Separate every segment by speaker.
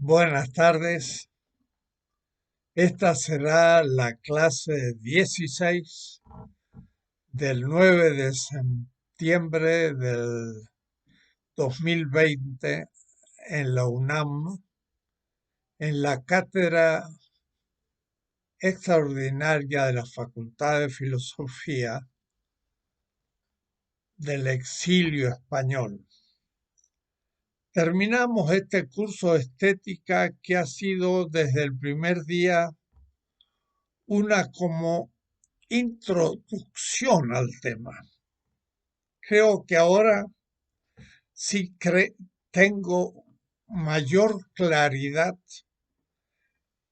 Speaker 1: Buenas tardes. Esta será la clase 16 del 9 de septiembre del 2020 en la UNAM, en la cátedra extraordinaria de la Facultad de Filosofía del exilio español. Terminamos este curso de estética que ha sido desde el primer día una como introducción al tema. Creo que ahora sí tengo mayor claridad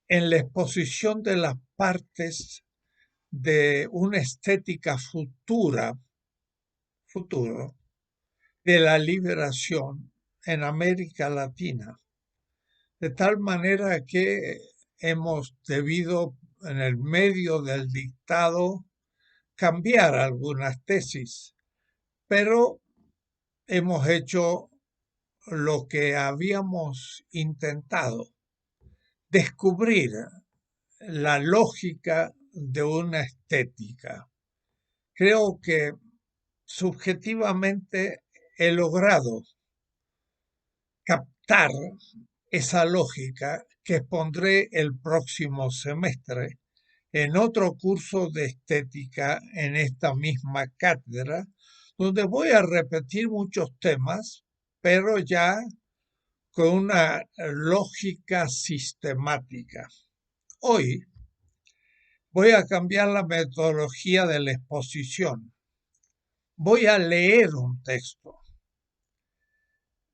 Speaker 1: en la exposición de las partes de una estética futuro, de la liberación en América Latina. De tal manera que hemos debido, en el medio del dictado, cambiar algunas tesis, pero hemos hecho lo que habíamos intentado, descubrir la lógica de una estética. Creo que subjetivamente he logrado captar esa lógica que expondré el próximo semestre en otro curso de estética en esta misma cátedra, donde voy a repetir muchos temas, pero ya con una lógica sistemática. Hoy voy a cambiar la metodología de la exposición. Voy a leer un texto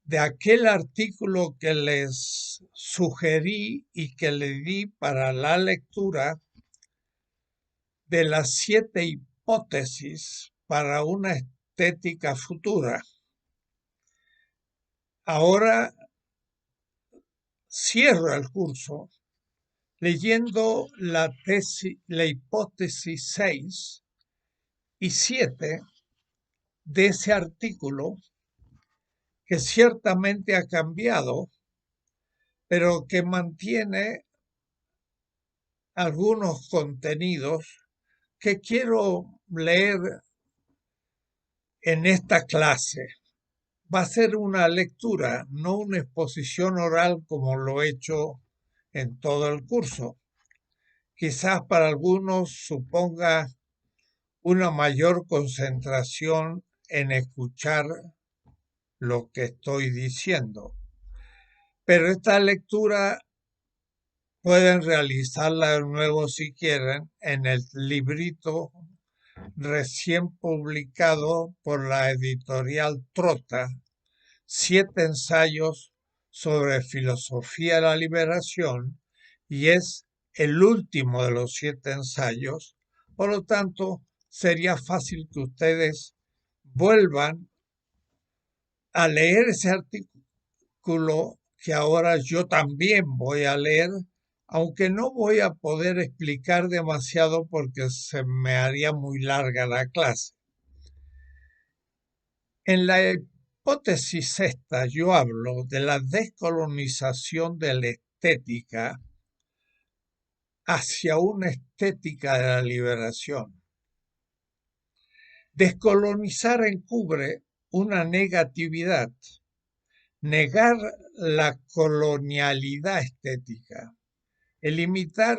Speaker 1: de aquel artículo que les sugerí y que le di para la lectura de las 7 hipótesis para una estética futura. Ahora cierro el curso leyendo la hipótesis 6 y 7 de ese artículo que ciertamente ha cambiado, pero que mantiene algunos contenidos que quiero leer en esta clase. Va a ser una lectura, no una exposición oral como lo he hecho en todo el curso. Quizás para algunos suponga una mayor concentración en escuchar lo que estoy diciendo. Pero esta lectura pueden realizarla de nuevo si quieren en el librito recién publicado por la editorial Trota, 7 ensayos sobre filosofía de la liberación, y es el último de los 7 ensayos. Por lo tanto, sería fácil que ustedes vuelvan a leer ese artículo que ahora yo también voy a leer, aunque no voy a poder explicar demasiado porque se me haría muy larga la clase. En la hipótesis esta yo hablo de la descolonización de la estética hacia una estética de la liberación. Descolonizar encubre una negatividad, negar la colonialidad estética, el imitar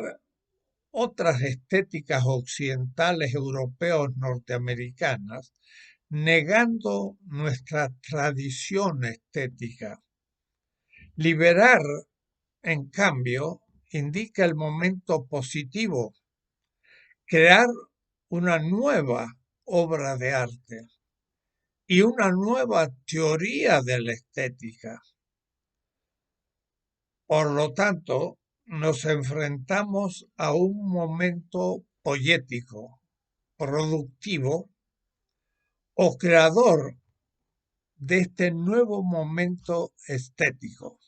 Speaker 1: otras estéticas occidentales, europeos, norteamericanas, negando nuestra tradición estética. Liberar, en cambio, indica el momento positivo, crear una nueva obra de arte y una nueva teoría de la estética. Por lo tanto, nos enfrentamos a un momento poético, productivo o creador de este nuevo momento estético.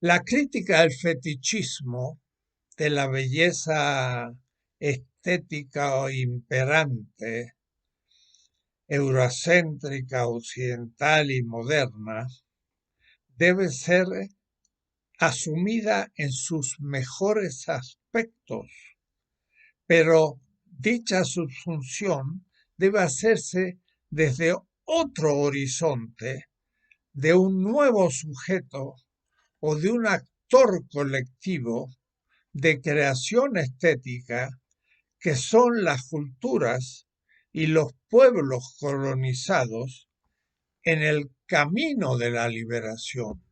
Speaker 1: La crítica al fetichismo de la belleza estética o imperante, eurocéntrica, occidental y moderna, debe ser asumida en sus mejores aspectos, pero dicha subsunción debe hacerse desde otro horizonte, de un nuevo sujeto o de un actor colectivo de creación estética que son las culturas y los pueblos colonizados en el camino de la liberación.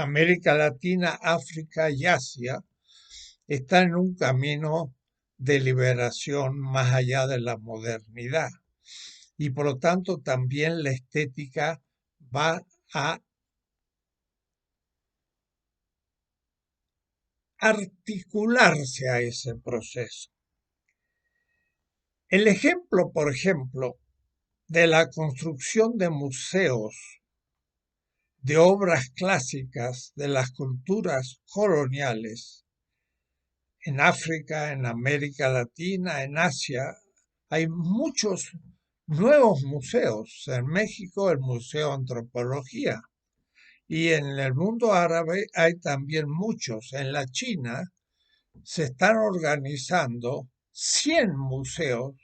Speaker 1: América Latina, África y Asia están en un camino de liberación más allá de la modernidad y por lo tanto también la estética va a articularse a ese proceso. El ejemplo, por ejemplo, de la construcción de museos de obras clásicas de las culturas coloniales en África, en América Latina, en Asia, hay muchos nuevos museos. En México, el Museo de Antropología. Y en el mundo árabe hay también muchos. En la China se están organizando 100 museos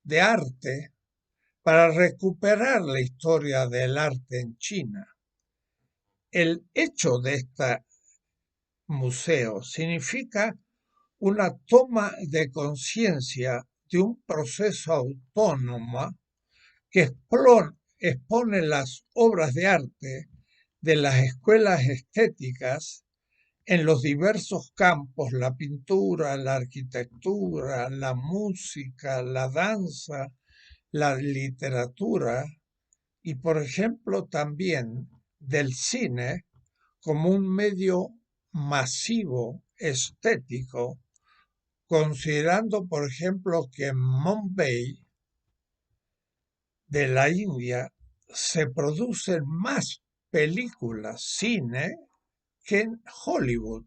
Speaker 1: de arte para recuperar la historia del arte en China. El hecho de este museo significa una toma de conciencia de un proceso autónomo que expone las obras de arte de las escuelas estéticas en los diversos campos, la pintura, la arquitectura, la música, la danza, la literatura y, por ejemplo, también del cine como un medio masivo estético, considerando, por ejemplo, que en Mumbai, de la India, se producen más películas, cine, que en Hollywood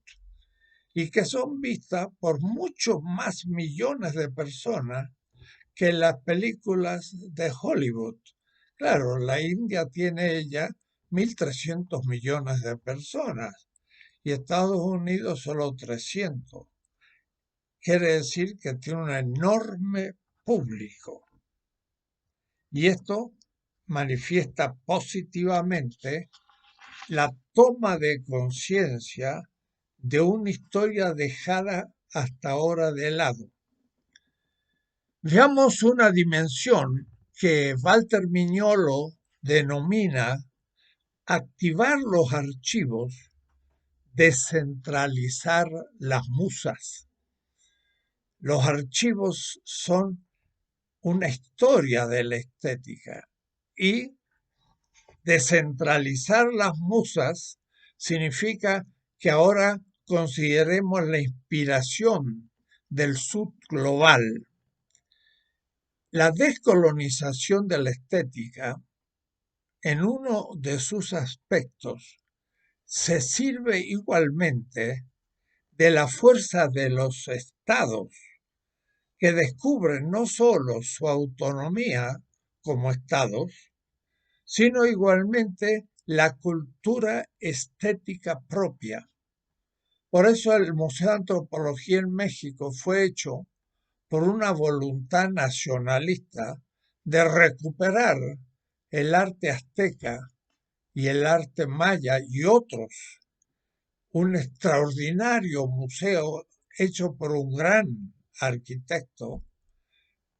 Speaker 1: y que son vistas por muchos más millones de personas que las películas de Hollywood. Claro, la India tiene ella 1.300 millones de personas y Estados Unidos solo 300. Quiere decir que tiene un enorme público. Y esto manifiesta positivamente la toma de conciencia de una historia dejada hasta ahora de lado. Veamos una dimensión que Walter Mignolo denomina activar los archivos, descentralizar las musas. Los archivos son una historia de la estética y descentralizar las musas significa que ahora consideremos la inspiración del sur global. La descolonización de la estética, en uno de sus aspectos, se sirve igualmente de la fuerza de los estados, que descubren no solo su autonomía como estados, sino igualmente la cultura estética propia. Por eso el Museo de Antropología en México fue hecho por una voluntad nacionalista de recuperar el arte azteca y el arte maya y otros. Un extraordinario museo hecho por un gran arquitecto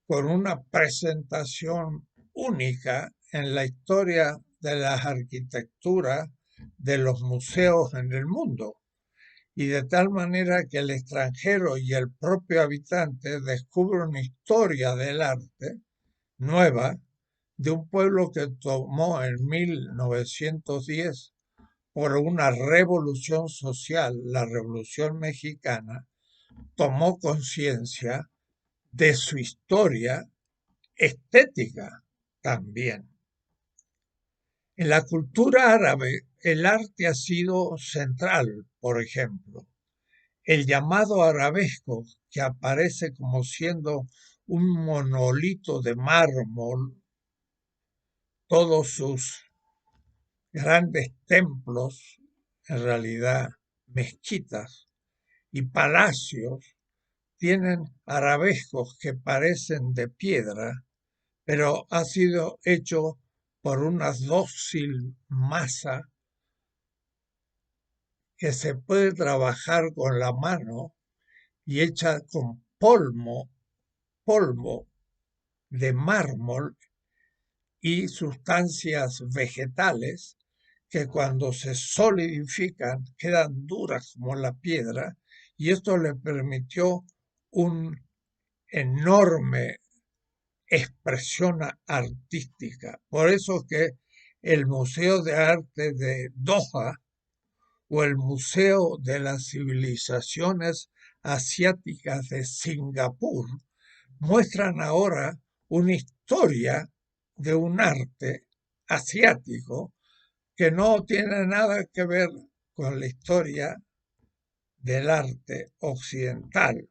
Speaker 1: con una presentación única en la historia de las arquitecturas de los museos en el mundo, y de tal manera que el extranjero y el propio habitante descubren una historia del arte nueva de un pueblo que tomó en 1910 por una revolución social, la Revolución Mexicana, tomó conciencia de su historia estética también. En la cultura árabe, el arte ha sido central, por ejemplo. El llamado arabesco, que aparece como siendo un monolito de mármol, todos sus grandes templos en realidad mezquitas y palacios, tienen arabescos que parecen de piedra, pero ha sido hecho por una dócil masa que se puede trabajar con la mano y hecha con polvo de mármol y sustancias vegetales que cuando se solidifican quedan duras como la piedra, y esto le permitió una enorme expresión artística. Por eso que el Museo de Arte de Doha o el Museo de las Civilizaciones Asiáticas de Singapur muestran ahora una historia de un arte asiático que no tiene nada que ver con la historia del arte occidental.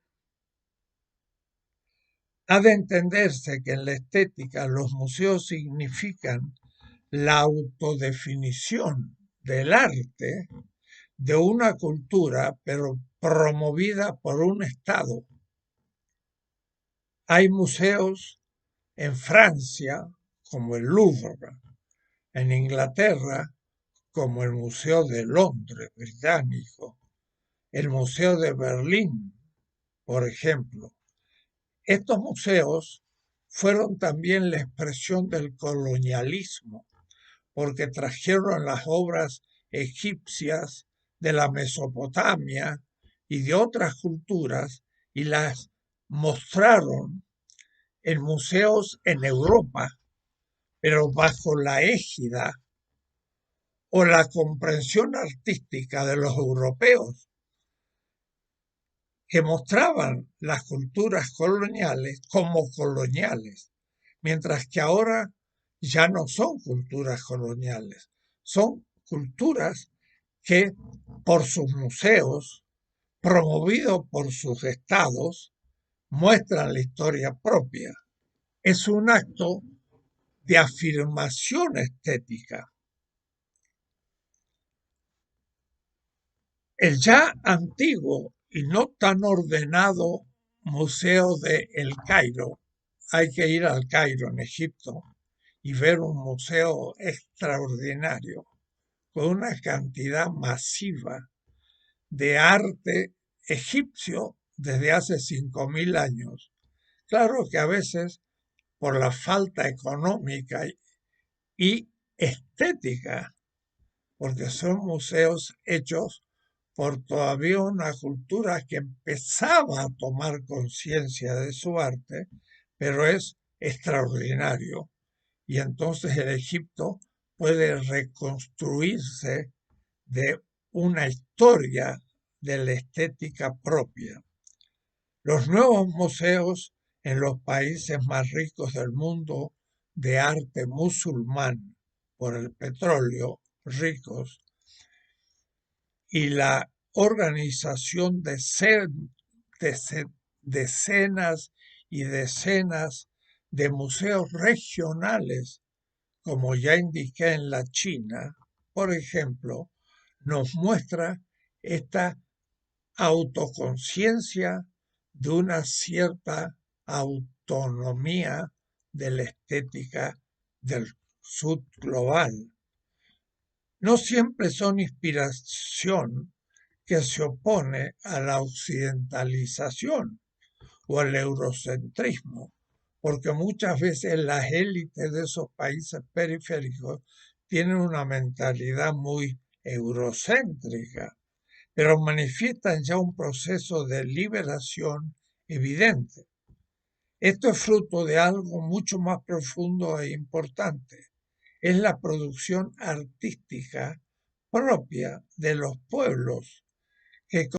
Speaker 1: Ha de entenderse que en la estética los museos significan la autodefinición del arte de una cultura, pero promovida por un Estado. Hay museos en Francia, como el Louvre, en Inglaterra, como el Museo de Londres británico, el Museo de Berlín, por ejemplo. Estos museos fueron también la expresión del colonialismo, porque trajeron las obras egipcias de la Mesopotamia y de otras culturas y las mostraron en museos en Europa, pero bajo la égida o la comprensión artística de los europeos, que mostraban las culturas coloniales como coloniales, mientras que ahora ya no son culturas coloniales, son culturas que por sus museos, promovidos por sus estados, muestran la historia propia. Es un acto de afirmación estética. El ya antiguo y no tan ordenado Museo de El Cairo, hay que ir al Cairo en Egipto y ver un museo extraordinario con una cantidad masiva de arte egipcio desde hace 5.000 años. Claro que a veces por la falta económica y estética, porque son museos hechos por todavía una cultura que empezaba a tomar conciencia de su arte, pero es extraordinario. Y entonces el Egipto puede reconstruirse de una historia de la estética propia. Los nuevos museos en los países más ricos del mundo de arte musulmán por el petróleo, ricos, y la organización de decenas y decenas de museos regionales, como ya indiqué en la China, por ejemplo, nos muestra esta autoconciencia de una cierta autonomía de la estética del sur global. No siempre son inspiración que se opone a la occidentalización o al eurocentrismo, porque muchas veces las élites de esos países periféricos tienen una mentalidad muy eurocéntrica, pero manifiestan ya un proceso de liberación evidente. Esto es fruto de algo mucho más profundo e importante. Es la producción artística propia de los pueblos que